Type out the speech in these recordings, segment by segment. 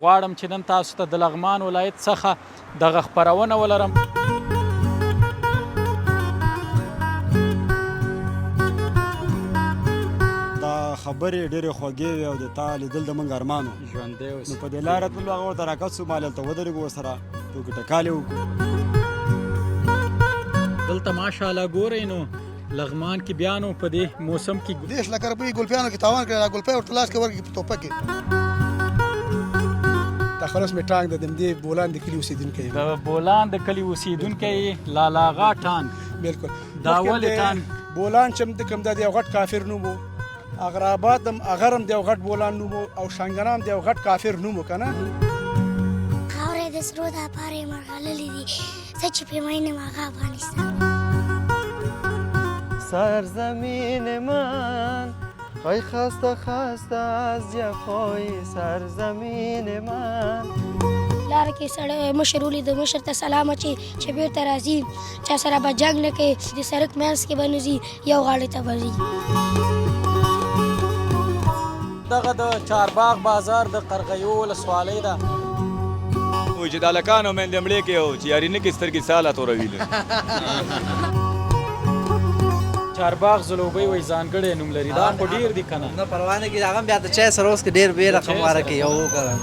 غواړم چې نن تاسو ته د لغمان ولایت څخه دغه خپرونه ولرم. دا خبرې ډېرې خوږې وې او د تا لیدل د موږ ارمان و. ژوندی اوسه. نو په دې لاره تللو هغه ورته راکوز شو، ما هلته ودرېږو ورسره ټوکې ټکالې وکړو. دلته ماشاءالله ګورئ نو لغمان کې بیا نو په دې موسم کې 10 لکه روپۍ ګلپیانو کې تاوان کړی، ګلپۍ ورته لاس کې ورکړي په توپک کې. تخلص مې ټانک د دې بولان د کلي اوسېدونکی یم. د بولان د کلي اوسېدونکی لالاغا ټانک. بالکل دا ولې ټانک؟ بولان چې کوم دا د یو غټ کافر نوم و، اغراباد هم هغه هم د یو غټ بولان نوم و، او شانګنه هم د یو غټ کافر نوم و که نه. خاورې د سرو دا پارې مرغللې دي، زه چې پرې مینم هغه افغانستان. سرزمین من خواهی خسته خسته از جفای سرزمین من. لاره کې سړی مشر ولید، مشر ته سلام اچي چې بېرته راځي، چا سره به جنګ نه کوي، د سړک منځ کې به نه ځي، یو غاړې ته به ځي. دغه د چارباغ بازار د قرغیو ولسوالۍ ده. وایي چې د هلکانو میندې مړې کوي او چې یارینه کې سترګې ساله توروي. چارباغ ځلوبۍ وایي ځانګړی نوم لري، دا خو ډېر دي که نه؟ نه پروا نه کېږي، هغه هم بیا د چای سره اوس کې ډېر بې رقم واره کوي او وکړه.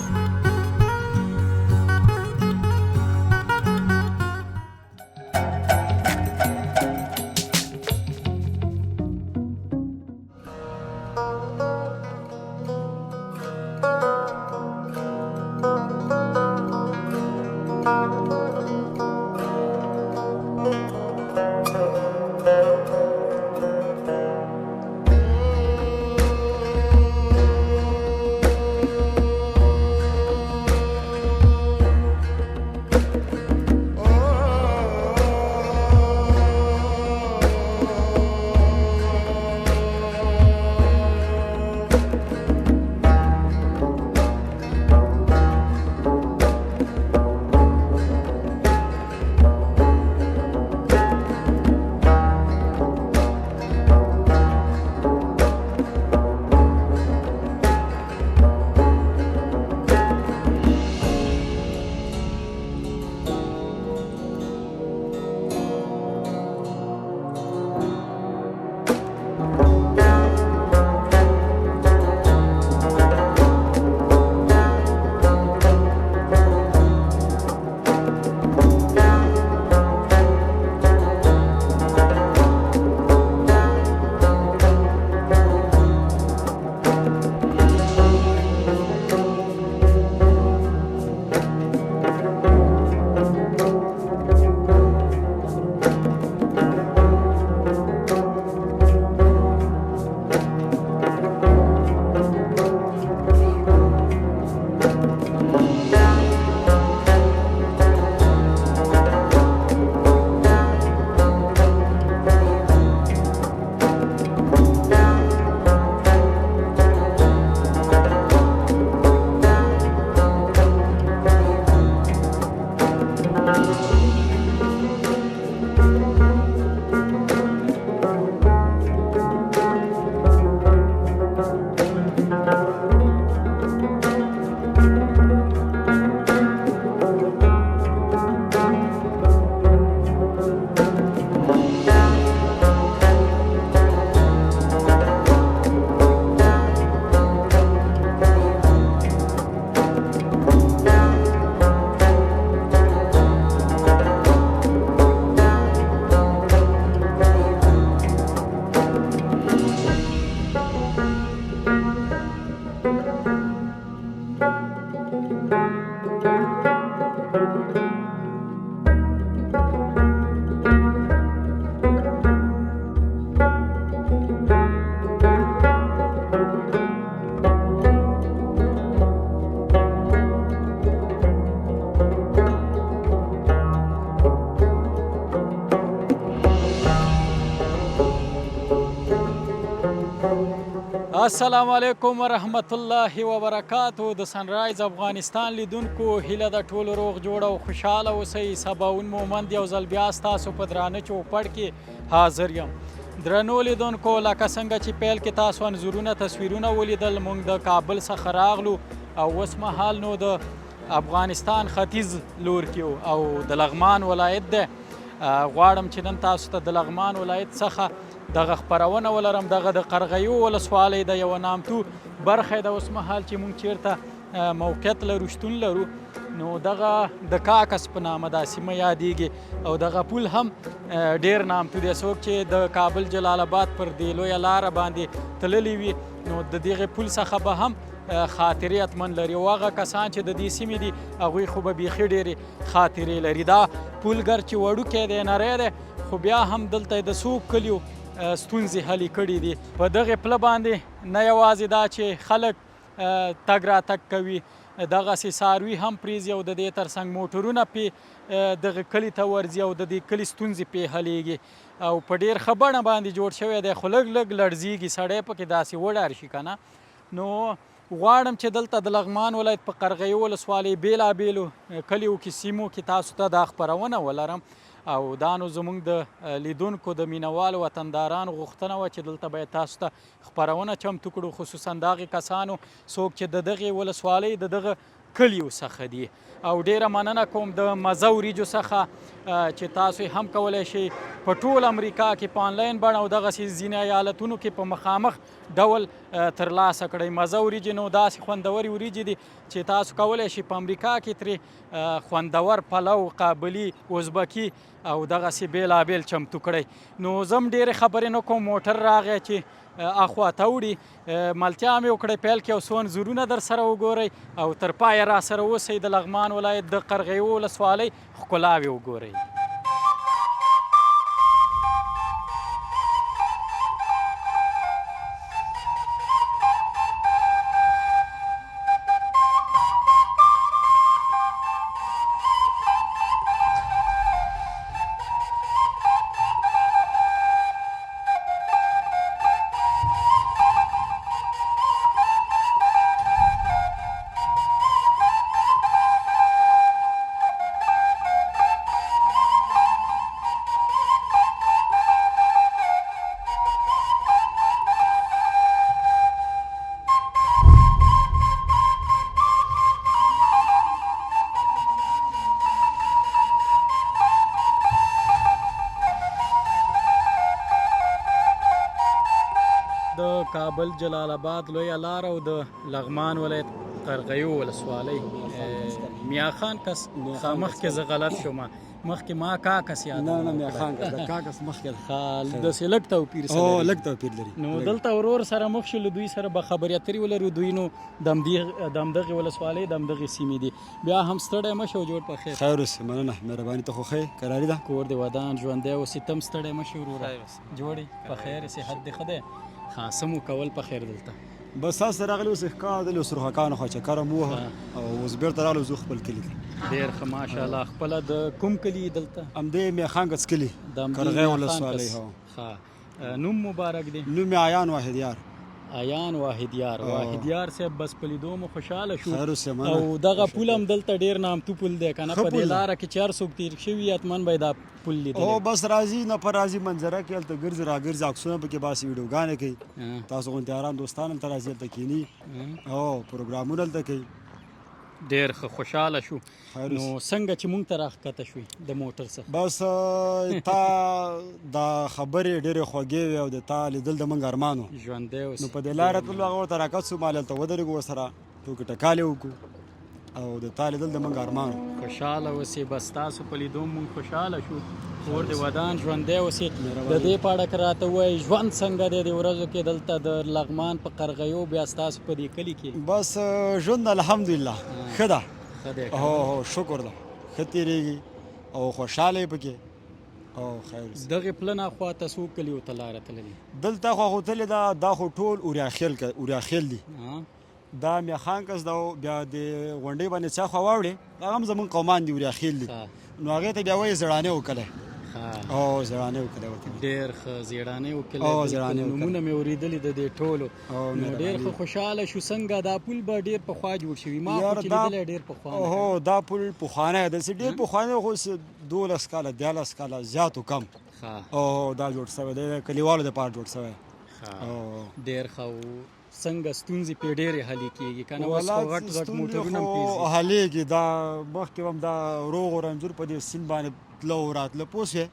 السلام علیکم ورحمت الله وبرکاتو. د سنرایز افغانستان لیدونکو هیله د ټولو روغ جوړ او خوشحاله اوسئ. سباون مومند یو ځل بیا ستاسو په درانه چوپړ کې حاضر یم. درنو لیدونکو، لکه څنګه چې پیل کې تاسو انځورونه تصویرونه ولیدل، موږ د کابل څخه راغلو او اوس مهال نو د افغانستان ختیځ لور کې او د لغمان ولایت دی. غواړم چې نن تاسو ته د لغمان ولایت څخه دغه خپرونه ولرم. دغه د قرغیو ولسوالۍ د یوه نامتو برخه ده اوس مهال چې موږ چیرته موقعیت لرو، شتون لرو. نو دغه د کاکس په نامه دا سیمه یادیږي او دغه پل هم ډیر نامتو دی. څوک چې د کابل جلال آباد پر دې لویه لاره باندې تللی وي نو د دغه پل څخه به هم خاطرې حتمن لري او هغه کسان چې د دې سیمې دي هغوی خو به بیخي ډېرې خاطرې لري. دا پل ګر چې وړوکی دی، نری دی، خو بیا هم دلته د څو کلیو ستونزې حلې کړي دي. په دغې پله باندې نه یوازې دا چې خلک تګ راتګ کوي، دغسې څاروي هم پرېځي او د دې ترڅنګ موټرونه پې دغه کلي ته ورځي او د دې کلي ستونزې پې حلېږي او په ډېر ښه بڼه باندې جوړ شوی دی. خو لږ لږ لړزېږي، سړی پکې داسې وډار شي که نه. نو غواړم چې دلته د لغمان ولایت په قرغیو ولسوالۍ بېلابېلو کلیو کې، سیمو کې تاسو ته دا خپرونه ولرم او دا نو زموږ د لیدونکو د مینوالو وطندارانو غوښتنه وه چې دلته باید تاسو ته خپرونه چمتو کړو، خصوصا د هغې کسانو څوک چې د دغې ولسوالۍ د دغه کلیو څخه دي. او ډیره مننه کوم د مزه وریجو څخه چې تاسو هم کولی شئ په ټول امریکا کې په آنلاین بڼه او دغسې ځینې ایالتونو کې په مخامخ ډول ترلاسه کړئ. مزه وریجې نو داسې خوندورې وریجې دي چې تاسو کولی شئ په امریکا کې ترې خوندور پلو، قابلي، ازبکي او دغسې بېلابېل چمتو کړئ. نو زه هم ډېرې خبرې نه کوم، موټر راغی چې اخوا ته وړي. ملتیا مې وکړئ پیل کې او څو انځورونه در سره وګورئ او تر پایه را سره اوسئ. د لغمان ولایت د قرغیو ولسوالۍ ښکلاوې وګورئ. د کابل جلال آباد لویه لار او د لغمان ولایت قرغیو ولسوالۍ میا خان کس مخکې زه غلط شوم، مخکې ما کاکس یاد نه میا خان کس د کاکس مخکې داسې لږ توپیر سره لږ توپیر لري. نو دلته ورور سره مخ شو، له دوی سره به خبرې اترې ولرو. دوی نو د همدغې ولسوالۍ د همدغې سیمې دي. بیا هم ستړی مه شو، جوړ په خیر. خیر اوسې، مننه، مهرباني ته خو ښه کراري ده. کور دې ودان ژوندی اوسې، ته هم ستړی مه شې وروره، جوړې په خیر، صحت دې ښه دی؟ ښه، څه مو کول په خیر دلته؟ بس تاسو راغلي اوس ښکار دلې اوس رخکانو خوا چکر مو ووهه او اوس بېرته راغلو زه خپل کلي ته. ډېر ښه ماشاءالله. خپله د کوم کلي دلته؟ همدې میاخانګس کلي، قرغی ولسوالۍ. ښه، نوم مبارک دی؟ نوم مې عیان واحد یار. عیان واحد یار. واحد یار صاحب بس په لیدو مو خوشحاله شو. خیر اوسې، مننه. او دغه پل هم دلته ډېر نامتو پل دی که نه؟ په دې لاره کې چې هر څوک تېر شوي حتمن به یې دا پل لیدلی. او بس راځي نفر راځي منظره کې هلته ګرځي راګرځي، عکسونه پکې باسي، ویډیوګانې کوي. تاسو غوندې یاران دوستان هلته راځي، هلته کښېني او پروګرامونه هلته کوي. ډېر ښه خوشحاله شو. نو څنګه چې مونږ ته راښکته شوي د موټر څخه؟ بس تا دا خبرې ډېرې خوږې وې او د تا لیدل د موږ ارمان و. ژوندی اوس نو په دې لاره تلو هغه ورته راکت شو، مال هلته ودرېږو ورسره ټوکې ټکالې وکړو او د تا لیدل د موږ ارمان و. خوشحاله اوسې، بس تاسو په لیدو مونږ خوشحاله شو. کور دې ودان، ژوندی اوسې. د دې په اړه که راته ووایي ژوند څنګه دی د ورځو کې دلته د لغمان په قرغیو، بیا ستاسو په دې کلي کې؟ بس ژوند الحمدلله ښه ده. ښه دی، هو شکر ده، ښه تېرېږي او خوشحاله یې پکې او خیر. دغې پله نه خوا ته څو کلیو ته لاره تللې؟ دلته خوا خو تللې ده، دا خو ټول اوریاخیل دي. دا میاخان کس ده، بیا د غونډۍ باندې څا خوا واوړې هغه هم زموږ قومان دي، اوریاخیل دي. نو هغې ته بیا وایي زړانې وکلی. او زړانې وکلی ورته. ډېر ښه، زیړانې وکلی. نومونه مې اورېدلي د دې ټولو. نو ډېر ښه خوشحاله شو. څنګه دا پل به ډېر پخوا جوړ شوي؟ ما خو چې لیدلی ډېر پخوا. هو دا پل پخوانی دی، ډېر پخوانی، خو 12 کاله 14 کاله زیات و کم. او دا جوړ شوی دی، کلیوالو دپاره جوړ شوی. ډېر ښه. څنګه ستونزې پې ډېرې حلې کېږي که نه اوس والله خو غټ ستونزې موټرونه هم خو پېځي حلېږي دا مخکې هم دا روغ و رنځور په دې سیند باندې تله و راتله پوه شوې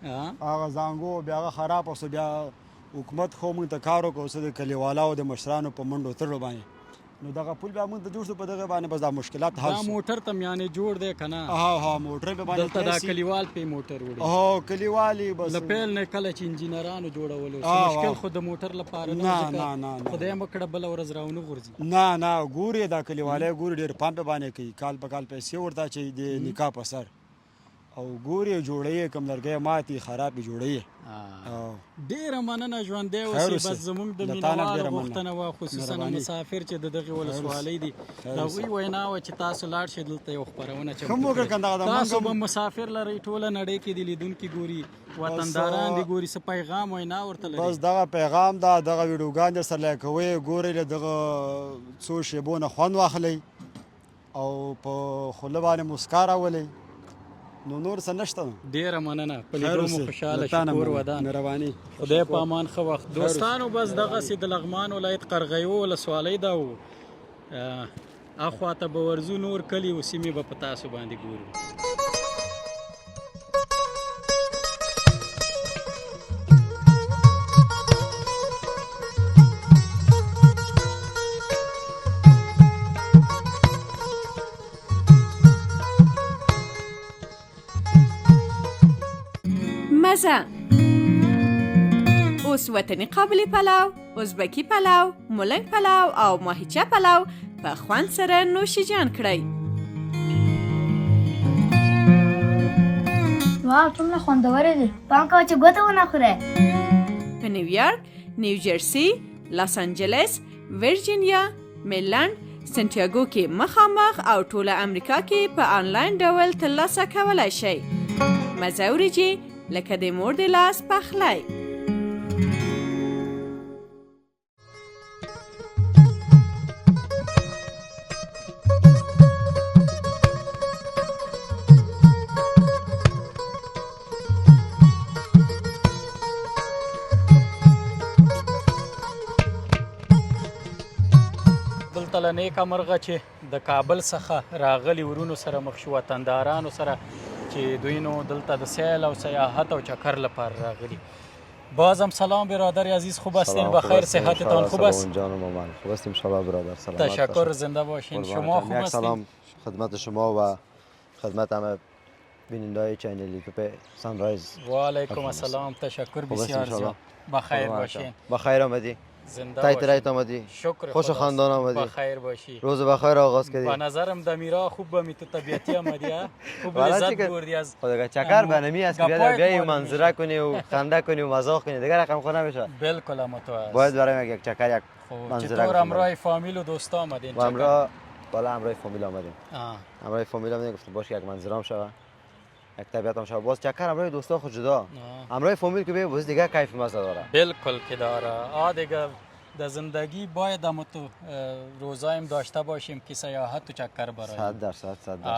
هغه زانګو بیا هغه خراب شو بیا حکومت خو موږ ته کار وکړو څه د کلیوالو د مشرانو په منډو تړلو باندې نو دغه پل بیا موږ ته جوړ شو په دغه باندې بس دا مشکلات حل دا شو موټر ته یعنې جوړ دی که نه ها موټر په باندې دلته دا تلسی. کلیوال پې موټر وړي هو کلیوالي بس له پیل نه کله چې انجینرانو جوړولو آه، مشکل آه. خو د موټر لپاره نه، ځکه نه، نه، نه. خدای مه کړه بله ورځ راونه غورځي نه ګوري دا کلیوالی ګوري ډېر پام په باندې کوي کال په کال پیسې ورته چې د نکاح په سر او ګوري جوړوي کم لرګی ماتي خرابې جوړوي ډېره مننه ژوندی خیر اوسې اوسې. بس زموږ د له تا نه مینوالو ډېره مننه. غوښتنه وه خصوصا مهرباني. مسافر چې د دغې ولسوالۍ دي خیر د هغوی وینا وه چې تاسو لاړ شئ دلته یو خپرونه ښه مو وکړه که دغه د تاسو موږ به هم- مسافر لرئ ټوله نړۍ کې دي لیدونکي ګوري وطنداران دي ګوري څه پیغام وینا ورته لري بس دغه پیغام دا دغه ویډیوګان در سره کوئ ګورئ له دغه څو شیبو نه خوند واخلئ او په خوله باندې مسکا راولئ نو نور څه نشته ډېره مننه په خیر لیدو مو اوسې. خوشحاله له تا نه شکور مننه. ودان مهرباني خدای په امان ښه وخت دوستانو بس دغسې د لغمان ولایت قرغیو ولسوالۍ ده و اخوا ته به ورځو نور کلي و سیمې به په تاسو باندې ګورو مزه اوس وطني قابلی پلو، ازبکی پلو، مولنګ پلو او ماهیچه پلو په خوند سره نوشیجان کړئ. واو څومره خوندوره دي پام کوه چې ګوته ونه خورې په نیویارک، نیوجرسي، لاس انجلس، ویرجینیا، میلند، سنتیاګو کې مخامخ او ټوله امریکا کې په آنلاین ډول ترلاسه کولی شئ. مزه وریجې لکه د مور د لاس پخلی. دلته له نیکه مرغه چې د کابل څخه راغلي ورونو سره مخ شو وطندارانو سره چې دوی نو دلته د سیل او سیاحت او چکر لپاره راغلي. بازم سلام برادر عزیز، خوب هستین؟ بخیر؟ صحتتان خوب است؟ جان مامان خوب است انشالله برادر. سلامت تشکر، زنده باشین. شما خوب هستین؟ سلام خدمت شما و خدمت همه بیننده‌های چینل یوتیوب سانرایز. و علیکم السلام، تشکر بسیار زیاد. بخیر باشین. بخیر آمدی. زنده تایت باشین. رایت آمدی. شکر خوش خاندان آمدی. بخیر باشی. روز بخیر آغاز کردی. به نظرم دمیرا خوب به می تو طبیعتی آمدی ها. خوب لذت بردی از خدا چکر بنمی است که بیای منظره کنی و خنده کنی و مزاح کنی دیگه رقم خود نمیشه. بالکل هم تو است. باید برای یک چکر یک منظره چطور همراه فامیل و دوستا آمدین؟ و همراه بالا همراه فامیل آمدیم. آه. همراه فامیل آمدیم گفتم باشه یک منظرم شوه. یک طبیعتم شوه. باز چکر همراه دوستا خود جدا. همراه فامیل که باز دیگه کیف مزه داره. بالکل که داره. دیگه در زندگی باید هم تو روزایم داشته باشیم که سیاحت و چکر برای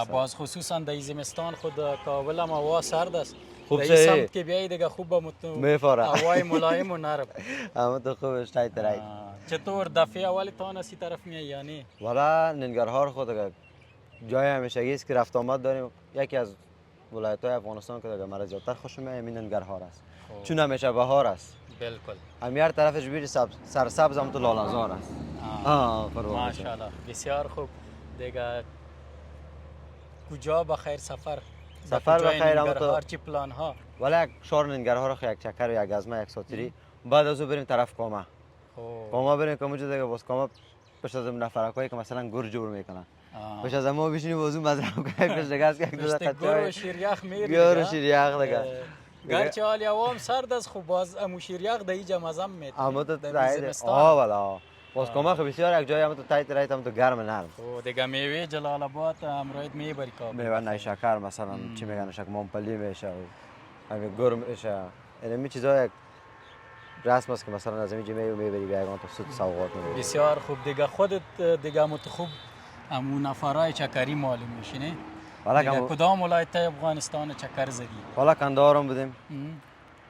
100%. باز خصوصا در زمستان خود کابل هم هوا سرد است. خوب در سمت که بیایی دیگه خوب هم تو میفاره هوای ملایم و نرم. اما تو خوبش تایت رای. چطور دفعه اولی تان اسی طرف میای یا نه؟ والا ننگرهار خود جای همیشگی است که رفت آمد داریم. یکی از ولایت‌های افغانستان که دیگه مرا زیادتر خوشم میاد همین ننگرهار است. چون همیشه بهار است. بالکل. همیار طرفش بیری سرسبز هم تو لاله‌زار است. ماشاءالله بسیار خوب. دیگه کجا بخیر سفر بخیر اما تو چی پلان ها؟ ولی یک شهر ننگرهار خو یک چکر و یک ازمه یک ساتری بعد از او بریم طرف کاما. کاما بریم کاما جو دیگه باز کاما پشت از نفرکایی که مثلا گور جور میکنن. پشت از ما بشینیم بازو مزرعه کنیم پشت دیگه است که یک دو دقیقه گور و شیریخ میری. گور و شیریخ دیگه. گرچه حالی هوام سرد است خوب باز امو شیریخ دیجا مزم میاد. اما تو تایید والا باز کاما خو بسیار یک جای هم تو تایید رایت هم تو گرم نرم. دیگه میوه جلال آباد امروز میبری کابل. میوه نیشکر مثلا چی میگن شک مونپلی میشه و همین گرم میشه. این چیزا یک رسم است که مثلا از اینجا میبری بیاگان تو سود سوغات میبری. بسیار خوب. دیگه خودت دیگه مت خوب امو نفرای چکری معلوم میشی نه؟ دیگه کدام ولایت افغانستان چکر زدی؟ والا کندهار هم بودیم.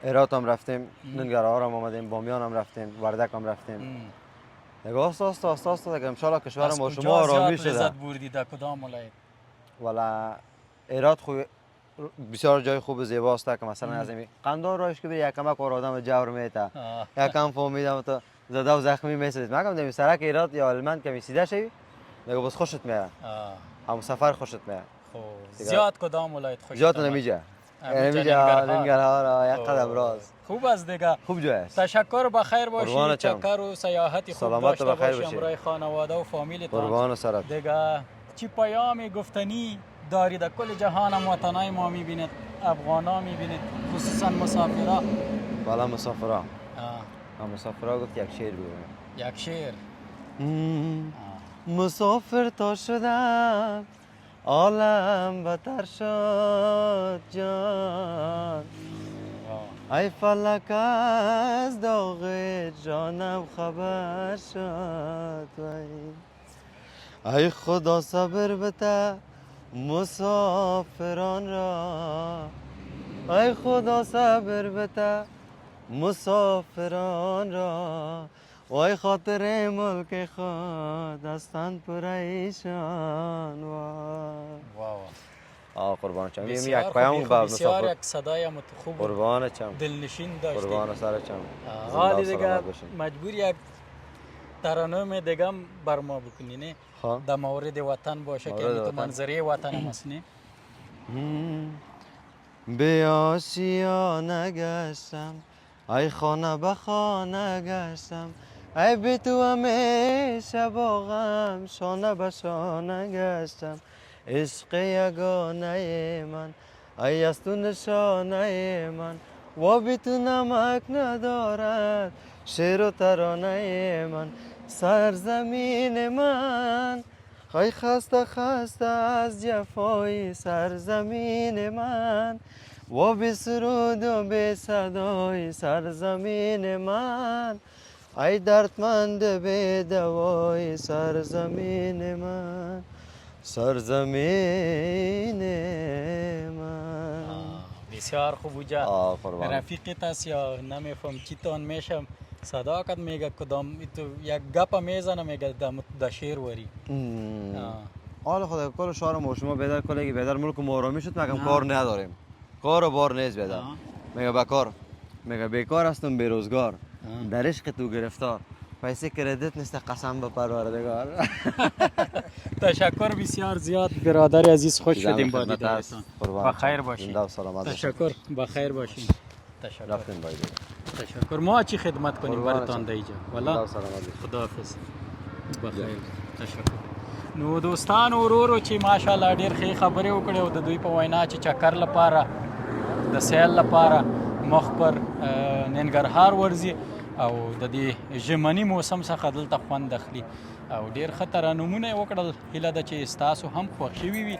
هرات هم رفتیم، ننگرهار هم آمدیم، بامیان هم رفتیم، وردک هم رفتیم. دیگه آستا دیگه انشالله کشور از ما کجا شما آرامی زیاد شده. لذت بردی در کدام ولایت؟ والا ایراد خوب بسیار جای خوب زیباست که مثلا از این قندار راهش که بری یکم کار آدم جور میته یکم فهمیدم تو زده و زخمی میسید مگم دمی سرک ایراد یا المند که میسیده شوی دیگه بس خوشت میاد هم سفر خوشت میاد. خب زیاد کدام ولایت خوشت زیاد آمد؟ نمیجه ننگرهار. ننگرهار یک قدم راست خوب است دیگه. خوب جای است. تشکر بخیر باشی. قربانت چم. چکر و سیاحتی خوب سلامت داشته و بخیر باشی باشی. همراه خانواده و فامیلتان. قربان سرت. دیگه چی پیام گفتنی داری در کل جهان هم وطنای ما میبینید، افغانا میبینید، خصوصا مسافرا؟ بالا مسافرا مسافرا گفت یک شعر بگویم. یک شعر. مسافر تا شدم عالم بتر شد جان ای فلک از داغ جانم خبر شد ای خدا صبر بده مسافران را ای خدا صبر بده مسافران را وای خاطر ملک خود هستند پریشان وای قربان چم یک پیام به بسیار یک صدای خوب قربان چم دلنشین داشتی. قربان سر چم حالی دیگه مجبور یک ترانه دیگه بر ما بکنی نه در مورد وطن باشه که تو منظره وطن هم است نه. به آشیانه گشتم ای خانه به خانه گشتم ای بی تو همیشه با غم شانه به شانه گشتم عشق یگانه من ای از تو نشانه من و بی تو نمک ندارد شعر و ترانه من سرزمین من ای خسته خسته از جفای سرزمین من و بی سرود و بی صدای سرزمین من ای دردمند بی دوای سرزمین من سرزمین من. بسیار خوب بوجا. رفیقت است یا نمیفهم چی تان میشم صداقت میگه کدام تو یک گپ میزنه میگه در شعر وری. حالا خدا کل شهر ما شما بیدار کلگی بیدار ملک ما آرامی شد میگم کار نداریم کار و بار نیست بیدار میگه بکار میگه بیکار هستم بیروزگار در عشق تو گرفتار پیسه کردیت نیست قسم به پروردگار. تشکر بسیار زیاد برادر عزیز خوش شدیم با دیدارتان. بخیر باشین. تشکر بخیر باشین. تشکر. رفتیم باید. تشکر. ما چی خدمت کنیم براتان دیجا والا. خداحافظ. بخیر. تشکر. نو دوستان ورورو چې ماشاءالله ډیر ښه خبرې وکړې او د دوی په وینا چې چکر لپاره د سیل لپاره مخ پر ننګرهار ورځي او د دې ژمني موسم څخه دلته خوند اخلي او ډیر ښه ترانومونه یې وکړل. هیله ده چې ستاسو هم خوښ شوي وي.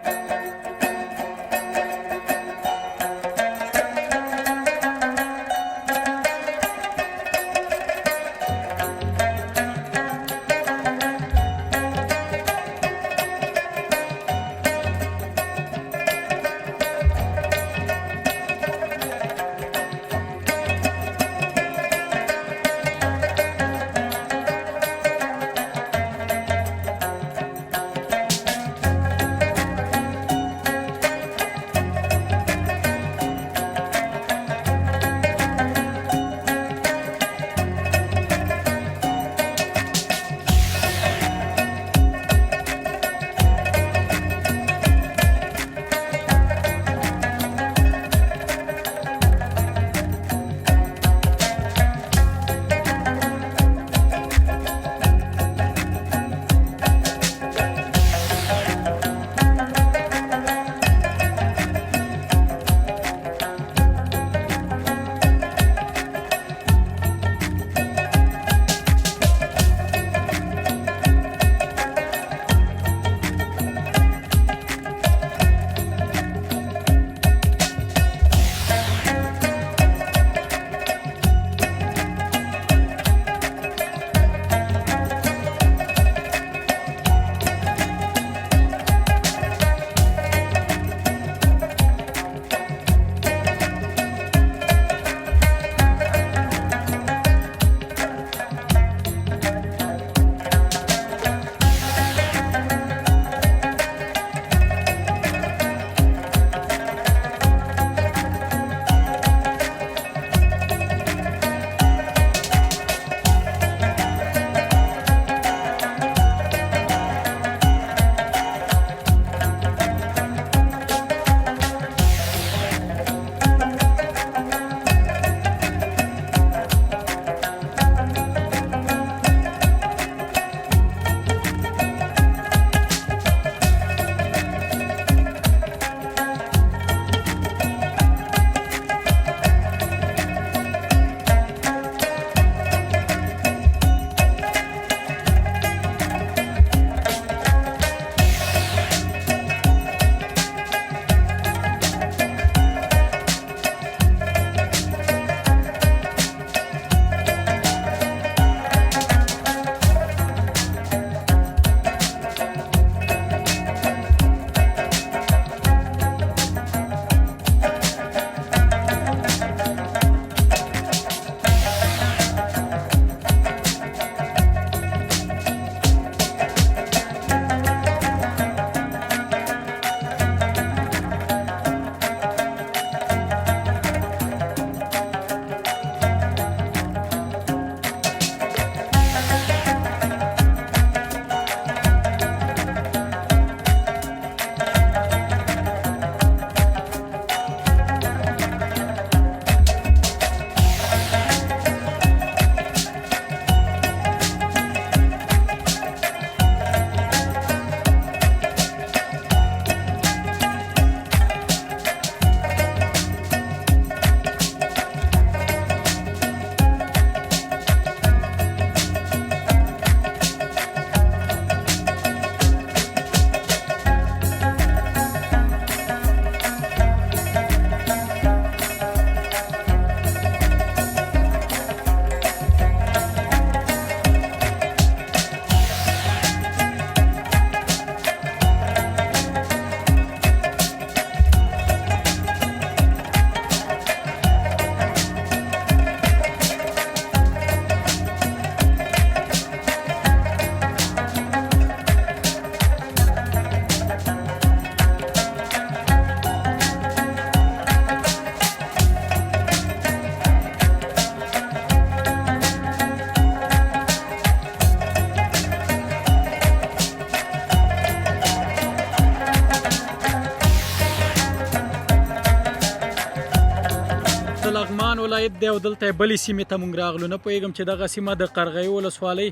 ولایت دی او دلته بلې سیمې ته موږ راغلو. نه پوهېږم چې دغه سیمه د قرغیو ولسوالۍ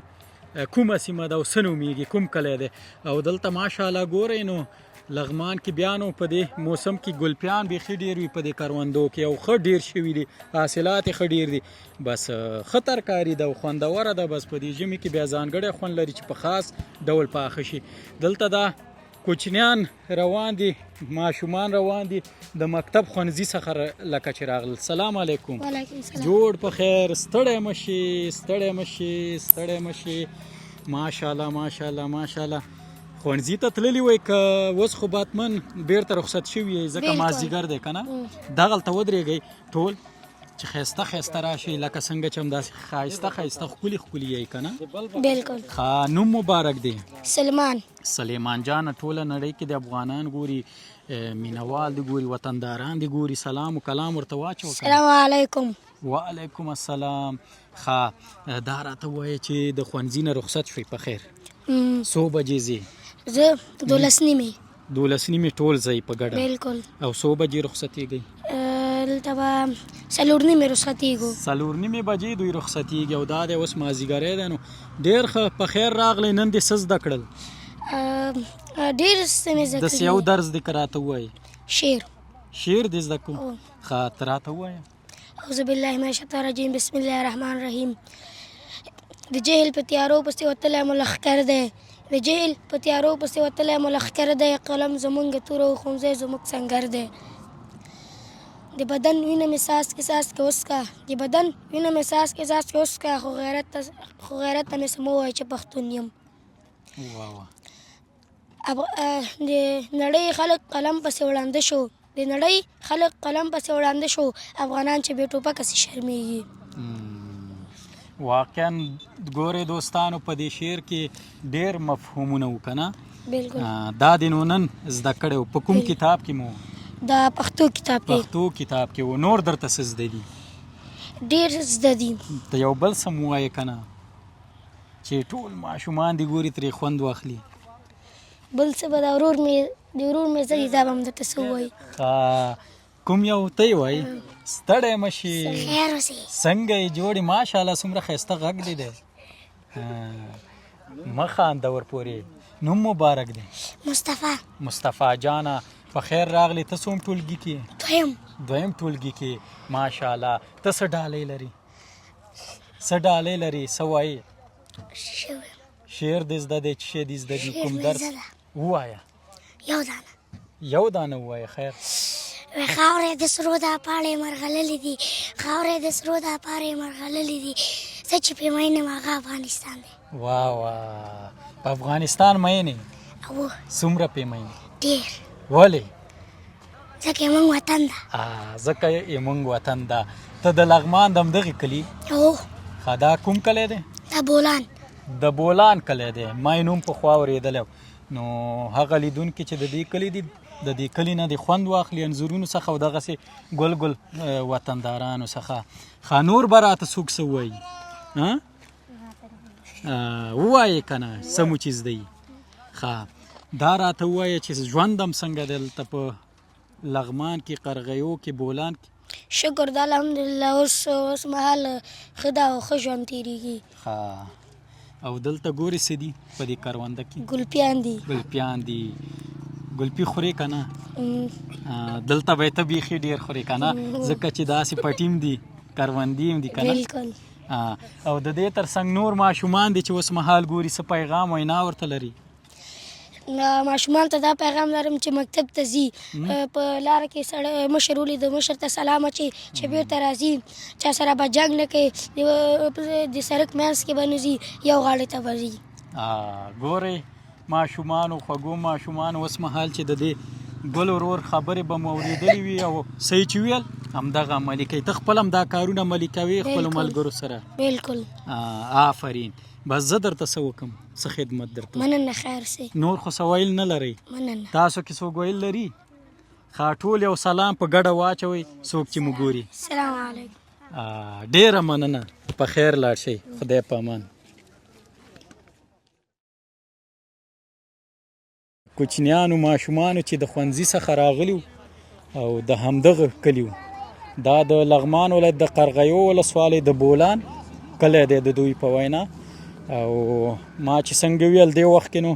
کومه سیمه ده او څه نومېږي، کوم کلی دی. او دلته ماشاءالله ګورئ نو لغمان کې بیا نو په دې موسم کې ګلپیان بیخي ډېر وي په دې کروندو کې او ښه ډېر شوي دي، حاصلات یې ښه ډېر دي. بس ښه ترکاري ده او خوندوره ده. بس په دې ژمي کې بیا ځانګړی خوند لري چې په خاص ډول پاخه شي. دلته دا کوچنیان روان دي، ماشومان روان دي د مکتب ښوونځي څخه لکه چې راغلل. سلام علیکم. وعلیکم السلام. جوړ په خیر، ستړی مه شي، ستړی مه شي، ستړی مه شي. ماشاءالله ماشاءالله ماشاءالله. ښوونځي ته تللي وای که اوس خو باتمن بیرته رخصت شوي یې ځکه مازدیګر دی که نه؟ دغلته ودرېږئ ټول چې ښایسته ښایسته راشئ لکه څنګه چې همداسې ښایسته ښایسته ښکلي ښکلي یئ که نه؟ بالکل. ښه نوم مبارک دی؟ سلمان. سلیمان جانه ټوله نړۍ کې د افغانان ګوري، مینوال دي ګوري، وطنداران دي ګوري، سلام و کلام ورته واچو. السلام علیکم. وعلیکم السلام. ښه دا راته ووایه چې د ښوونځي نه رخصت شوئ په خیر څو بجې ځې؟ زه 12:30. 12:30 ټول ځئ په ګډه؟ بالکل. او څو بجې رخصتېږئ؟ دلته به 4:30 رخصتېږو. 4:30 بجې دوی رخصتېږي او دا دی اوس مازدیګری دی. نو ډېر ښه په خیر راغلی. نن دې څه زده کړل؟ ډېر څه مې زده کړي. داسې یو درس دې که راته ووایې؟ شعر. شعر دې زده کړو؟ ښه ته راته ووایه. اعوذ بالله من الشیطان الرجیم، بسم الله الرحمن الرحیم. د جهل په تیارو پسې وتلی مو لښکر دی، د جهل په تیارو پسې وتلی مو لښکر دی، قلم زمونږ توره او ښوونځی زموږ سنګر دی. د بدن وینه مې څاڅکې څاڅکې وڅښه، د بدن وینه مې څاڅکې څاڅکې وڅښه، خو غیرت ته مې څه مه ووایه چې پښتون یم. د نړۍ خلک قلم پسې وړاندې شو، د نړۍ خلک قلم پسې وړاندې شو، افغانان چې بې ټوپکه سي شرمېږي. واقعا ګورئ دوستانو په دې شعر کې ډېر مفهومونه وو که نه؟ بالکل. دا دې نو نن زده کړی و. په کوم کتاب کې مو؟ دا پښتو کتاب کې. پښتو کتاب کې و. نور درته څه زده دي؟ ډېر زده دي. ته یو بل څه مو وایې که نه چې ټول ماشومان دې ګوري ترې خوند واخلي؟ بل څه به د ورور مې زه دي دا به هم درته څه ووایي. کوم یو ته یې وایي؟ ستړی مه شي، خیر اوسې، څنګه یې جوړې؟ ماشاءالله څومره ښایسته غږ دی دی. مه خانده ورپورې. نوم مبارک دی؟ مصطفی. مصطفی جانه په خیر راغلی. ته څوم ټولګي کې؟ دویم ټولګي کې. ماشاءالله. ته څه ډالۍ لري؟ څه ډالۍ لري؟ څه وایي؟ شعر دې زده دی؟ چې شی دې زده دي؟ کوم درس؟ ووایه. یو دانه. یو دانه ووایه. خیر. خاورې د سرو دا پاڼې مرغللې دي، خاورې د سرو دا پاڼې مرغللې دي، څه چې پې مین یم هغه افغانستان دی. واه واه. په افغانستان مین یې؟ څومره پې مین یې؟ ډېر. ولې؟ ځکه یې موږ وطن ده. ځکه یې موږ وطن ده. ته د لغمان د همدغې کلي؟ هو. ښه دا کوم کلی دی؟ دا بولان. د بولان کلی دی. ما یې نوم پخوا اورېدلی. نو هغه لیدونکي چې د دې کلي دي د دې کلي نه د خوند واخلي انځورونو څخه او دغسې ګل ګل وطندارانو څخه. ښه نور به راته څوک څه ووایي؟ ووایې که نه څه مو چې زده یي؟ ښه دا راته ووایه چې ژوند هم څنګه دی دلته په لغمان کې، قرغیو کې، بولان کې؟ شکر د الحمدلله اوس مهال ښه ده او ښه ژوند تېرېږي. ښه او دلته ګورې څه دي په دې کرونده کې؟ ګلپیان دي. ګلپیان دي. ګلپي خورې که نه؟ دلته به یې ته بیخي ډېر خورې که نه ځکه چې داسې پټیم دي کروندي هم دي که نه؟ بالکل. او د دې تر څنګ نور ماشومان دي چې اوس مهال ګوري څه پیغام وینا ورته لري؟ ماشومان ته دا پیغام لرم چې مکتب ته ځي، په لاره کې سړی مشر ولید مشر ته سلام اچي چې بیرته راځي، چا سره به جنګ نه کوي، د سړک منځ کې به نه ځي، یو غاړې ته به ځي. ګورئ ماشومانو، خوږو ماشومانو، اوس مهال چې د دې ګل ورور خبرې به مو اورېدلې وي او صحیح چې ویل همدغه عملي کوي. ته خپل هم دا کارونه عملي کوې خپلو ملګرو سره؟ بالکل. آفرین. بس زه درته څه وکړم؟ څه خدمت درته؟ مننه. خیر سي. نور خو څه ویل نه لرئ؟ مننه. تاسو کې څوک ویل لري؟ ښه ټول یو سلام په ګډه واچوئ څوک چې مو ګوري. السلام علیکم. ډېره مننه. په خیر لاړ شئ. خدای په امان. کوچنیانو ماشومانو چې د ښوونځي څخه راغلي او د همدغه کلي دا د لغمان ولایت د قرغیو ولسوالۍ د بولان کلی دی د دوی په وینا. او ما چې څنګه ویل دې وخت کې نو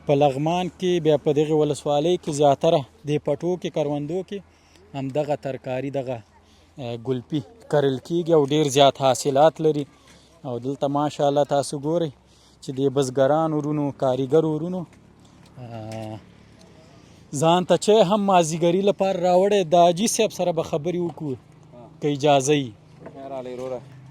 په لغمان کې بیا په دغې ولسوالۍ کې زیاتره د پټو کې کروندو کې همدغه ترکاري دغه ګلپي کرل کېږي او ډېر زیات حاصلات لري. او دلته ماشاءالله تاسو ګورئ چې د بزګرانو ورونو کاریګرو ورونو ځان ته چای هم مازدیګري لپاره راوړی. د حاجي صاحب سره به خبرې وکړو که اجازه وي.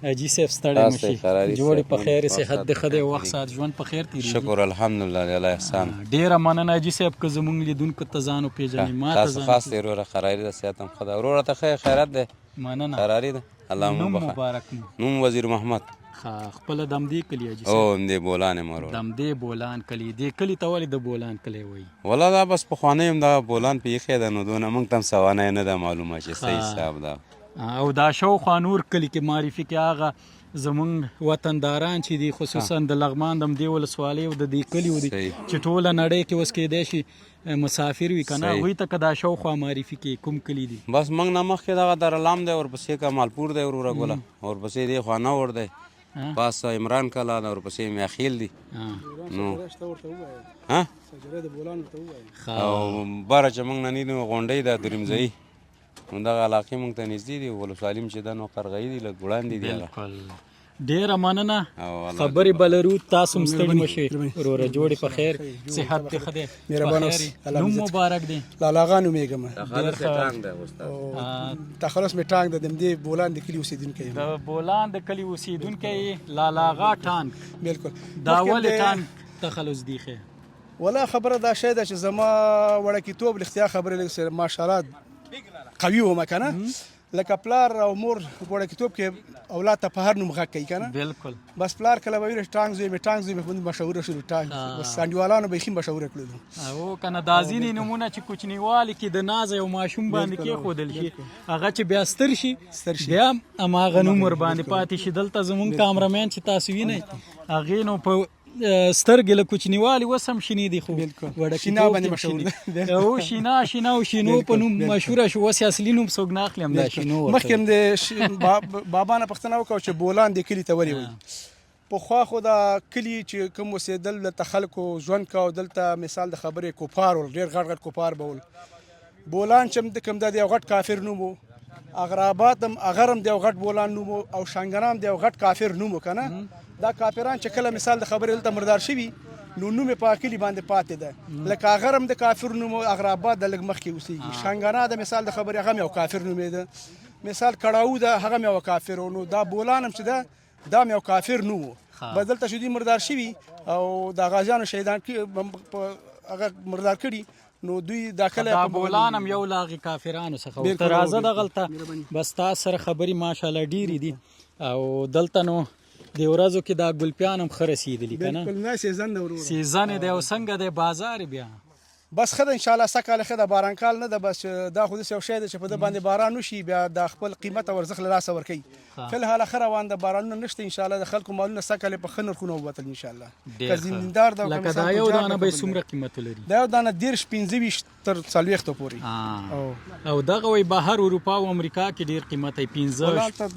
حاجي صاحب ستړی مه شي، جوړې په خیر صحت دې ښه دی، وخت ساعت ژوند په خیر تېرېږي. شکر الحمدلله د الله احسان. ډېره مننه حاجي صاحب که زموږ لیدونکو ته ځان وپېژنې. ما ته تاسو خاص دی وروره، قراري د صحت هم ښه ده. وروره ته ښه خیرات دی. مننه. قراري ده. الله مو نوم بخښه. مبارک مو. نوم وزیر محمد. خپله دمدې کلي حاجي او صاحب؟ همدې بولان یم وروره. دمدې بولان کلي. دې کلي ته ولې د بولان کلی وایي؟ والله دا بس پخوانی هم دغه بولان په ایښی ده، نو دونه موږ ته هم سوانه نه ده معلومه چې صحیح حساب ده. او دا شاوخوا نور کلي کې معرفي کې هغه زمونږ وطنداران چې دي خصوصا د لغمان د همدې ولسوالۍ او د دې کلیو دي چې ټوله نړۍ کې اوس کیدای شي مسافر وي که نه، هغوی ته که دا شاوخوا معرفي کې کوم کلي دي؟ بس موږ نه مخکې دغه دارالام دی، ورپسې کمالپور دی وروره ګله، ورپسې دې خوا نور دی، پاس عمران کلا ده، ورپسې میاخیل دي. نو او باره چې موږ نه نیدو غونډۍ ده درېمځایي، نو دغه علاقې موږ ته نږدې دي. ولسوالي چې ده نو قرغیي دي، لږ وړاندې دي هغه. بالکل. ډېره مننه، خبرې به لرو. تاسو هم ستړي مه شئ وروره، جوړې په خیر صحت دې ښه دی. نوم مبارک دی؟ لالاغا نومېږم. تخلص یې ټانګ دی استاد. تخلص مې ټانګ دی، د همدې بولان د کلي اوسېدونکی یم. د بولان د کلي اوسېدونکی یې لالاغا ټانګ. بالکل. دا ولې ټانګ تخلص دی ښه؟ ولا خبره دا شی ده چې زما وړکیتوب رښتیا خبرې لږ ماشاءالله قوي وم که نه، لکه پلار او مور وړکیتوب کې اولاد ته په هر نوم غږ کوي که نه. بالکل. بس پلار کله به ویل ټانګ زوی مې ټانګ زوی مې په مشهوره شو ټانګ. بس انډیوالانو بیخي مشهوره کړلو. او که نه دا ځینې نومونه چې کوچنیوالي کې د ناز یو ماشوم باندې کېښودل شي، هغه چې بیا ستر شي بیا هماغه نوم ورباندې پاتې شي. دلته زموږ کامرمین چې تاسو وینئ هغې نو په سترګې له کوچنیوالي اوس هم شینې دي، خو شینا باندې مشهور او شینا او شینو په نوم مشهوره شو. اوس اصلي نوم څوک نه اخلي، همدا شینو. مخکې هم د بابا نه پوښتنه وکړه چې بولان دې کلي ته ولې وایي. پخوا خو دا کلي چې کوم اوسېدل دلته خلکو ژوند کوه، دلته مثال د خبرې کوپار ول، ډېر غټ غټ کوپار به ول. بولان چې کوم دا د یو غټ کافر نوم و، اغرابات هم اغر هم د یو غټ بولان نوم و، او شانګنه هم د یو غټ کافر نوم و که نه. دا کافران چې کله مثال د خبرې دلته مردار شوي نو نوم یې په کلي باندې پاتې ده. لکه اغر هم د کافر نوم و، اغرابات د لږ مخکې اوسېږي. شانګنه د مثال د خبرې هغه هم یو کافر نومېده. مثال کړاو ده هغه هم یو کافر و. نو دا بولان هم چې ده دا هم یو کافر نوم و. بس دلته چې دوی مردار شوي او د غازیانو شهیدان هغه مردار کړي، نو دوی دا کله دا بولان هم یو له هغې کافرانو څخه و. ته راځه دغلته، بس تا سره خبرې ماشاءالله ډېرې دي. او دلته نو د ورځو کې دا ګلپیان هم ښه رسېدلي که نه؟ بالکل. نه سیزن ده وروره، سیزن دی. او څنګه دی بازار بیا؟ بس ښه ده انشاءالله. سږکال ښه ده، باران کال نه ده. بس دا خو داسې یو شی ده چې په ده باندې باران وشي بیا دا خپل قیمت او ارزښت له لاسه ورکوي. فلحال ښه روان ده، بارانونه نشته انشاءالله. د خلکو مالونه سږکال په ښه نرخونه ووتل انشاءالله. که زمیندار ده لکه دا یو دانه به یې څومره قیمت ولري؟ دا یو دانه 15-25 تر 40 پورې. او دغه وایي بهر اروپا او امریکا کې ډېر قیمت وي، 15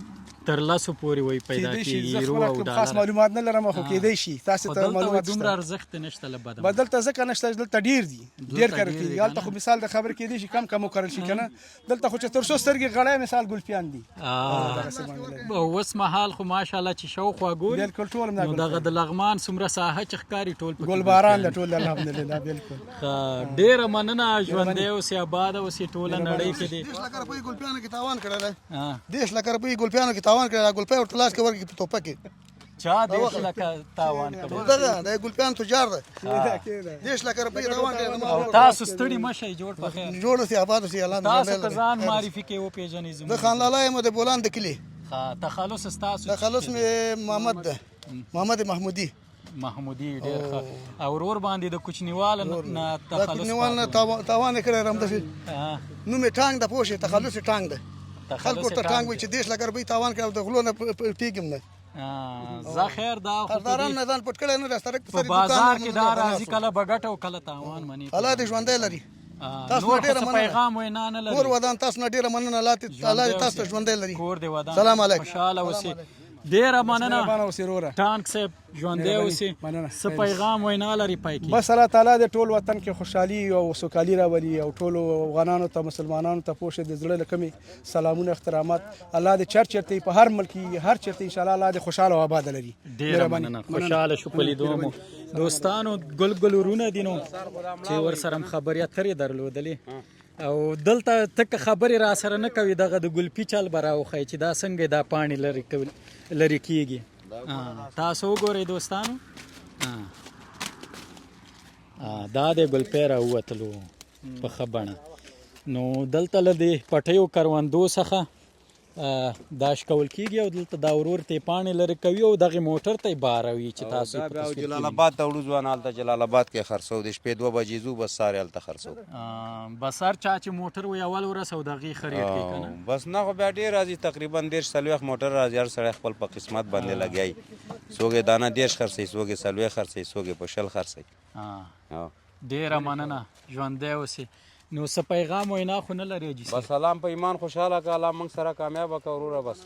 تر 10 پورې وایي پیدا کېږي، یورو او ډالر. خاص معلومات نه لرم، خو کېدای شي تاسو ته معلومات دومره ارزښت نشته له بده. بدلته ځکه نشته، دلته ډېر دي، ډېر کرل کېږي. هلته خو مثال د خبرې کېدای شي کم کم وکرل شي که نه. دلته خو چې تر څو سترګې غړی مثال ګلپیان دي. اوس مهال خو ماشاءالله چې شاوخوا ګوري بالکل ټول نو دغه د لغمان څومره ساحه چې ښکاري ټول پکې ګلباران ده ټول. الحمدلله. بالکل. ډېره مننه، ژوندی اوسې، آباد اوسې، ټوله نړۍ کې دي. 10 لکه روپۍ ګلپیانو کې تاوان کړی دی. 10 لکه روپۍ ګلپیانو کې تاوان کړی دی. ګلپۍ ورته لاس کې ورکړي په توپه کې. چا 10 لکه تاوان کړی؟ دغه د ګلپیان تجار دی. 10 لکه روپۍ تاوان کړی. او تاسو ستړي مه شئ، جوړ په خیر. جوړ اوسئ، آباد اوسئ. الله تاسو ته ځان معرفي کې وپېژنئ. زه خان لالا یم د بولان د کلي. تخلص ستاسو؟ تخلص مې محمد ده، محمد محمودي. محمودي ډېر ښه. او ورور باندې د کوچنیوال نه تخلص؟ د کوچنیوال نه تاوان یې کړی رمدسې. نوم یې ټانګ ده، پوه شئ. تخلص یې ټانګ ده. خلکو ته ټانګ وایي چې 10 لکه روپۍ تاوان کړی او د غلو نه ټیږم نه. زه خیر دا خرداران نه ځان پټ کړی نه ده. سړک په بازار کې دا راځي کله به ګټه او کله تاوان مني. الله دې ژوندی لري. تاسو نور ډیره خو څه مننه پیغام وینا نه لري کور ودان تاسو نه ډیره مننه الله دې تاسو ته ژوندی لري کور دې ودان سلام علیکم خوشاله اوسئ ډیره مننه مهربانه اوسې وروره ټانک صاحب ژوندی اوسئ مننه. څه پیغام وینا لري پای کې بس الله تعالی د ټول وطن کې خوشحالي او سوکالي راولي او ټول افغانانو ته مسلمانانو ته پوښ د زړه له کومې سلامونه احترامات الله دې چرته په هر ملک هر چرته ان شاء الله الله دې خوشاله او آباد لري ډیره مننه خوشاله شو په لیدو مو دوستانو ګل ګل ورونه دي نو چې ورسره خبرې اترې درلودلې او دلته تک خبرې را سره نه کوي دغه د ګلپي چل به راوښیي چې دا څنګه دا پاڼې لرې کېږي تاسو وګورئ دوستانو دا د ګلپی راووتلو په ښه بڼه نو دلته له دې پټیو کروندو څخه داش کول کېږي او دلته دا ورور ته پاڼې لرې کوي او دغې موټر ته یې باروي چې تاسو یې په تصویر کې جلال آباد ته وړو ځوان هلته جلال آباد کې خرڅو د شپې 2 بجې ځو بس سارې هلته خرڅو بس هر چا چې موټر وي اول ورسو دغې ښه ریټ کوي که نه بس نه خو بیا ډېر راځي تقریبا 30-40 موټر راځي هر سړی خپل په قسمت باندې لګیایي څوک یې دانه 10 خرڅوي څوک یې 40 خرڅوي څوک یې په 60 خرڅوي ډېره مننه ژوندی اوسې نو څه پیغام وینا خو نه لرې جي بس سلام په ایمان خوشحاله که الله موږ سره کامیابه که وروره بس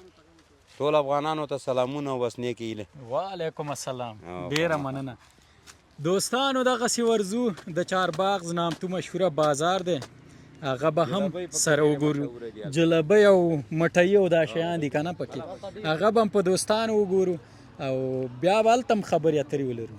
ټول افغانانو ته سلامونه او بس نیکې هیلې وعلیکم السلام ډېره مننه دوستانو دغسې ورځو د چارباغ نامتو مشهوره بازار دی هغه به هم سره وګورو جلبۍ او مټۍ او دا شیان دي که نه پکې هغه به هم په دوستانو وګورو او بیا به هلته هم خبرې اترې ولرو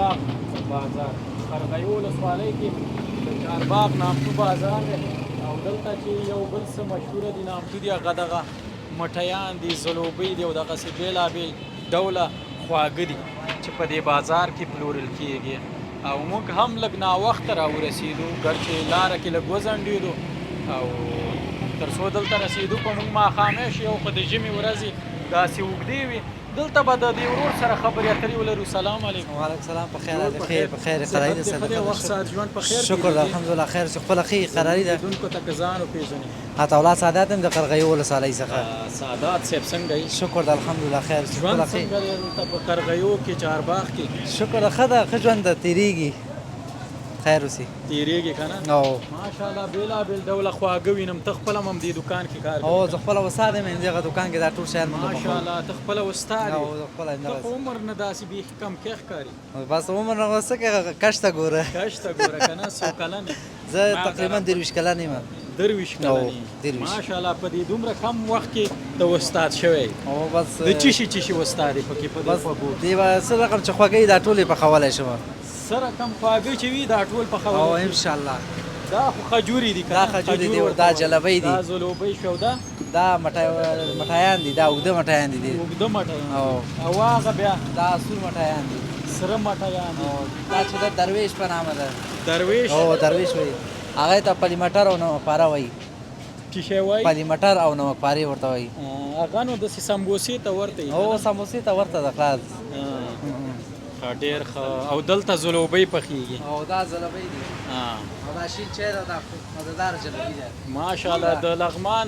چارباغ بازار قرغیو ولسوالۍ کې د چارباغ نامتو بازار دی او دلته چې یو بل څه مشهوره دي نامتو دي هغه دغه مټیان دي ځلوبۍ دي او دغسې بېلابېل ډوله خواږه دي چې په دې بازار کې پلورل کېږي او موږ هم لږ ناوخته راورسېدو ګرچې لاره کې لږ وځنډېدو او تر څو دلته رسېدو په موږ ماښامې شي او خو د ژمي ورځې داسې اوږدې وي دلته به د دې ورور سره خبرې اترې ولرو سلام علیکم وعلیکم السلام په خیر په خیر قراري ده سره وخت سات ژوند په خیر شکر الحمدلله خیر چې خپل خیر قراري ده دونکو ته ځان وپېژنې اته اولاد سعادت هم د قرغیو ولسوالۍ څخه سعادت صاحب څنګه یې شکر د الحمدلله خیر ژوند څنګه دی دلته په قرغیو کې چارباغ کې شکر ښه ده ښه ژوند ده تېرېږي خیر اوسي تېرېږي که نه او ماشاءالله بېلابېل ډوله خواږه وینم ته خپله هم دې دکان کې کار کوې او زه خپله استاد یم همدغه دکان کې دا ټول شیان ماشاءالله ته خپله استاد او زه خپله ته خو عمر نه داسې بیخي کم کې ښکاري بس عمر نه څه کوې کش ته ګوره کش ته ګوره که نه څو کلن زه تقریبا 23 کلن یم 23 کلن ماشاءالله په دې دومره کم وخت کې ته استاد شوی او بس د چی استاد یې پکې په دې خوږو دې به څه رقم چې خوږې دا ټول یې پخولی شم څه رقم خواږه چې وي دا ټول پخولی او انشاءالله دا خو خجورې دي دا خجورې دي دا جلبۍ دي دا ځلوبۍ شو دا مټایان دي دا اوږده مټایان دي اوږده مټایان او هغه بیا دا سور مټایان دي سره مټایان دا چې د درویش په نامه ده درویش او درویش وایي هغه ته پلی مټر او نمک پاره وایي چې شی وایي پلی مټر او نمک پارې ورته وایي هغه نو داسې سمبوسې ته ورته او سمبوسې ته ورته ده خلاص ډېر ښه او دلته ځلوبۍ پخېږي او دا ځلوبۍ دي او دا شین چای ده دا مزهداره جلبۍ ده ماشاءالله د لغمان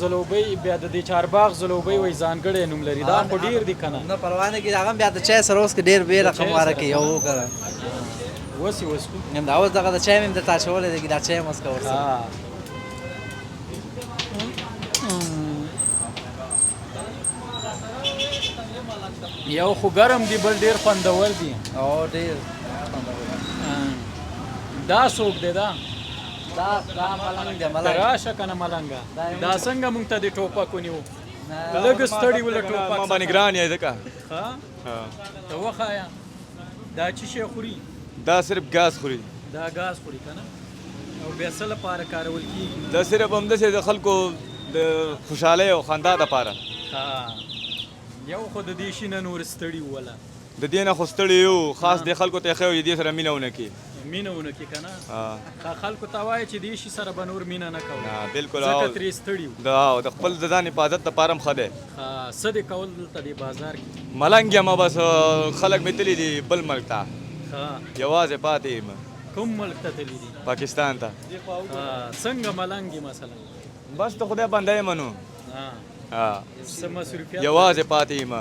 ځلوبۍ بیا د دې چارباغ ځلوبۍ وایي ځانګړی نوم لري دا خو ډېر دي که نه نه پروا نه کېږي هغه هم بیا د چای سره اوس کې ډېر بې رقم واره کوي او که اوس یې وڅښو دا اوس دغه د چای مې هم درته اچولی دی دا چای هم وڅښه ورسره یو خو ګرم دی بل ډېر خوندور دی او ډېر دا څوک دی دا ملنګ دی ملنګ راشه که نه ملنګه دا څنګه موږ ته د ټوپک ونیو لږ ستړي وله ټوپک ما باندې ګران یې ځکه ته وښایه دا چې شی خوري دا صرف ګاز خوري دا ګاز خوري که نه او بیا څه لپاره کارول کېږي دا صرف همداسې د خلکو د خوشحالۍ او خندا دپاره یو خو د دې شي نه نور ستړي وله د دې نه خو ستړي یو خاص دې خلکو ته یې ښه دې سره مینه ونه کړي مینه ونه کړي که نه خلکو ته وایي چې دې شي سره به نور مینه نه کوو بلکل ځکه ترې ستړي وو د خپل د ځان حفاظت دپاره هم ښه دی څه دې کول دلته دې بازار کې ملنګ یم بس خلک مې تللي دي بل ملک ته یوازې پاتې یم کوم ملک ته تللي دي پاکستان ته څنګه ملنګ یې مثلا بس ته خدای بنده یم نو څه مصروفیت یوازې پاتې یم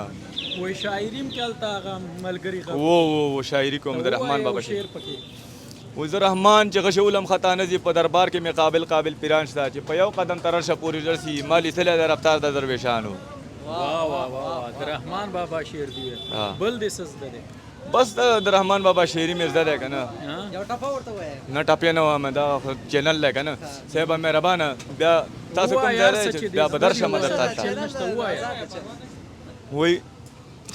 وایي شاعري هم کې هلته هغه ملګري و شاعري کوم د رحمان بابا شعر و زه رحمان چې غشولم خطا نه ځي په دربار کې مې قابل پیران شته چې په یو قدم تر رشه پورې رسي ما لیدلی د رفتار د درویشانو د رحمان بابا شعر دی بل دې څه زده دی بس د رحمان بابا شعري مې زده دی که نه یو ټپه ورته وایه نه ټپې نه وایم دا چینل دی که نه صاحب مهربانه بیا تاسو کوم ځای دی چې بیا به درشم درته وایي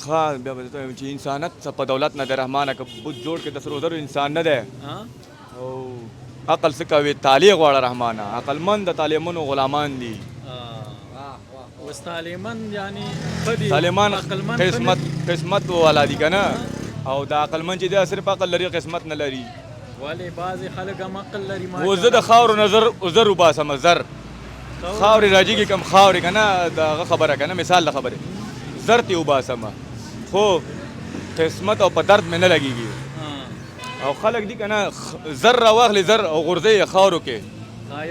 ښه بیا به درته وایم چې انسانیت په دولت نه دی رحمانه که بت جوړ کړې د سرو زرو انسان نه دی او عقل څه کوي تعلیق غواړه رحمانه عقلمند د تعلیمونو غلامان دي اوس طالمان یعنی طالمان قسمت والا دي که نه او د عقلمند چې دی صرف عقل لري قسمت نه لري ولې بعضې خلک هم عقل لري و زه د خاورو نه زر وباسم زر خاورې راجېږي کم خاورې که نه د هغه خبره که نه مثال د خبرې زر ترې وباسم خو قسمت او په درد مې نه لګېږي او خلک دي که نه زر راواخلي زر او غورځوي یې خاورو کې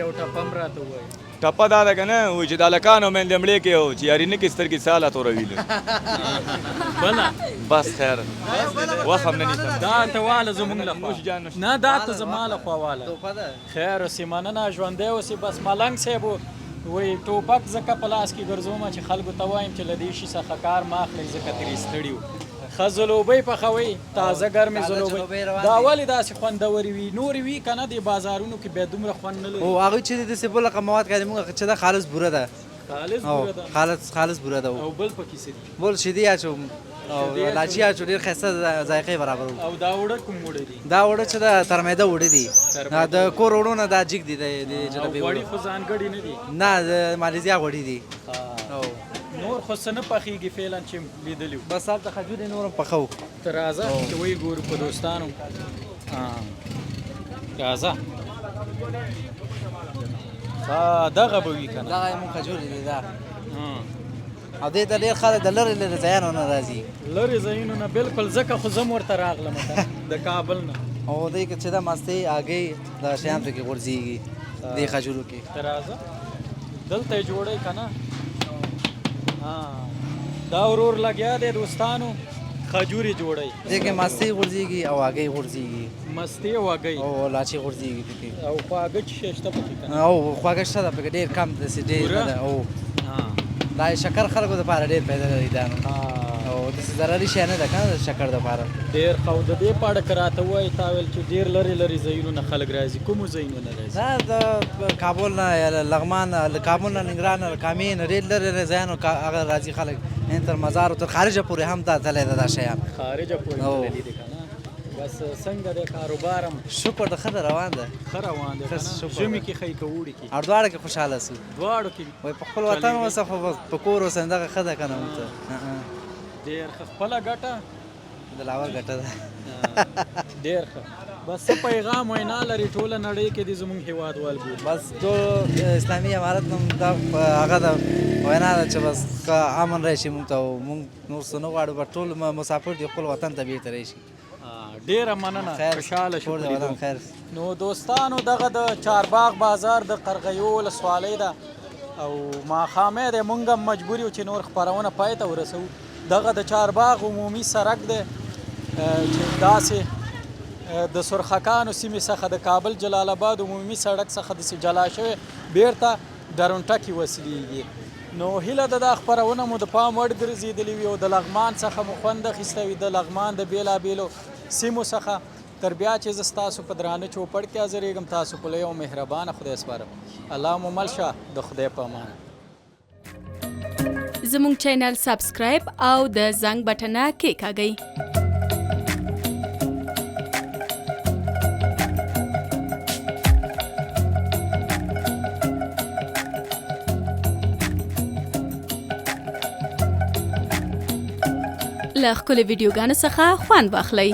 یو ټپه هم راته ووایي ټپه دا ده که نه وایي چې د هلکانو میندې مړې کې او چې یاري نه کې سترګې ساله توروي بله بس خیر وخت هم نه نیسم دا ته واله زمونږ لخوا نه دا ته زما لخوا واله خیر اوسې مننه ژوندی اوسې بس ملنګ صاحب وایي ټوپک ځکه په لاس کې ګرځومه چې خلکو ته وایم چې له دې شي څخه کار مه اخلئ ځکه ترې ستړي وو ښه ځلوبۍ پخوئ تازه ګرمې ځلوبۍ دا ولې داسې خوندورې وي نورې وي که نه دې بازارونو کې بیا دومره خوند نه لري او هغوی چې داسې بل رقم مواد کوي موږ چې دا خالص بوره ده خالص او بوره ده خالص بوره ده او بل پکې څه دي بول شیدې اچوم او لاچي اچو ډېر ښایسته ذایقې برابروم او دا وړه کوم وړه دي دا وړه چې د ترمیده وړه دي د کور وړو نه دا جګ دي د جلبي غوړي خو ځانګړي نه دي نه د مالیزیا غوړي دي او نور خو څه نه پخېږي فعلا چې لیدلي وو بس هلته خجورې نور هم پخو ته راځه چې وایي ګورو په دوستانو راځه دغه به وي که نه دغه یې مونږ خجورې دي دا او دې ته ډېر خلک د لرې لرې ځایانو نه راځي لرې ځایونو نه بلکل ځکه خو زه م ورته راغلم د کابل نه او دې کې چې دا مستې هګۍ دا شیان پکې غورځېږي دې خجورو کې ته راځه دلته یې جوړی که نه دا ورور لګیا دی دوستانو خجورې جوړی دې کې مستې غورځېږي او هګۍ غورځېږي مستې او هګۍ او لاچي غورځېږي پکې او خواږه چې شته پکې که نه او خواږه شته ده پکې ډېر کم داسې ډېر نه ده او دا شکر خلکو دپاره ډېر پیدا لري دا نو او داسې ضرري شی نه ده که نه د شکر دپاره ډېر ښه او د دې په اړه که راته ووایي تا ویل چې ډېر لرې لرې ځایونو نه خلک راځي کومو ځایونو نه راځي دا د کابل نه یا لغمان له کابل نه ننګرهار نه کامې نه ډېر لرې لرې ځایانو هغه راځي خلک تر مزارو تر خارجه پورې هم دا تللی ده دا شیان خارجه پورې تللی دی که نه بس څنګه دی کاروبار هم شکر د ښه ده روان ده ښه روان دی که نه ژمي کې ښایي که اوړي کې دواړه کې خوشحاله سو دواړو کې وایي په خپل وطن اوسه خو په کور اوسه دغه ښه ده که نه ورته ډېر ښه خپله ګټه د لاور ګټه ده ډېر ښه بس څه پیغام وینا لري ټوله نړۍ کې دي زموږ هېوادوال بولي بس ټول اسلامي امارت نه دا هغه ده وینا ده چې بس که امن راشي موږ ته او موږ نور څه نه غواړو به ټول مسافر دي خپل وطن ته بېرته راشي ډېره مننه خوشحاله شو خیر نو دوستانو دغه د چارباغ بازار د قرغیو ولسوالۍ ده او ماښامې دی موږ هم مجبور یو چې نور خپرونه پای ته ورسوو دغه د چارباغ عمومي سړک دی چې داسې د سرخکانو سیمې څخه د کابل جلال آباد عمومي سړک څخه داسې جلا شوی بیرته ډرونټه کې وصلېږي نو هیله ده دا خپرونه مو د پام وړ ګرځېدلې وي او د لغمان څخه مو خوند اخیستی وي د لغمان د بېلابېلو سیمو څخه تر بیا چې زه ستاسو په درانه چوپړ کې حاضرېږم تاسو په لوی او مهربانه خدای سپارم الله مو مل شه د خدای په امانه زموږ چینل سبسکرایب او د زنګ بټنه کېکاږئ له ښکلو ویډیوګانو څخه خوند واخلئ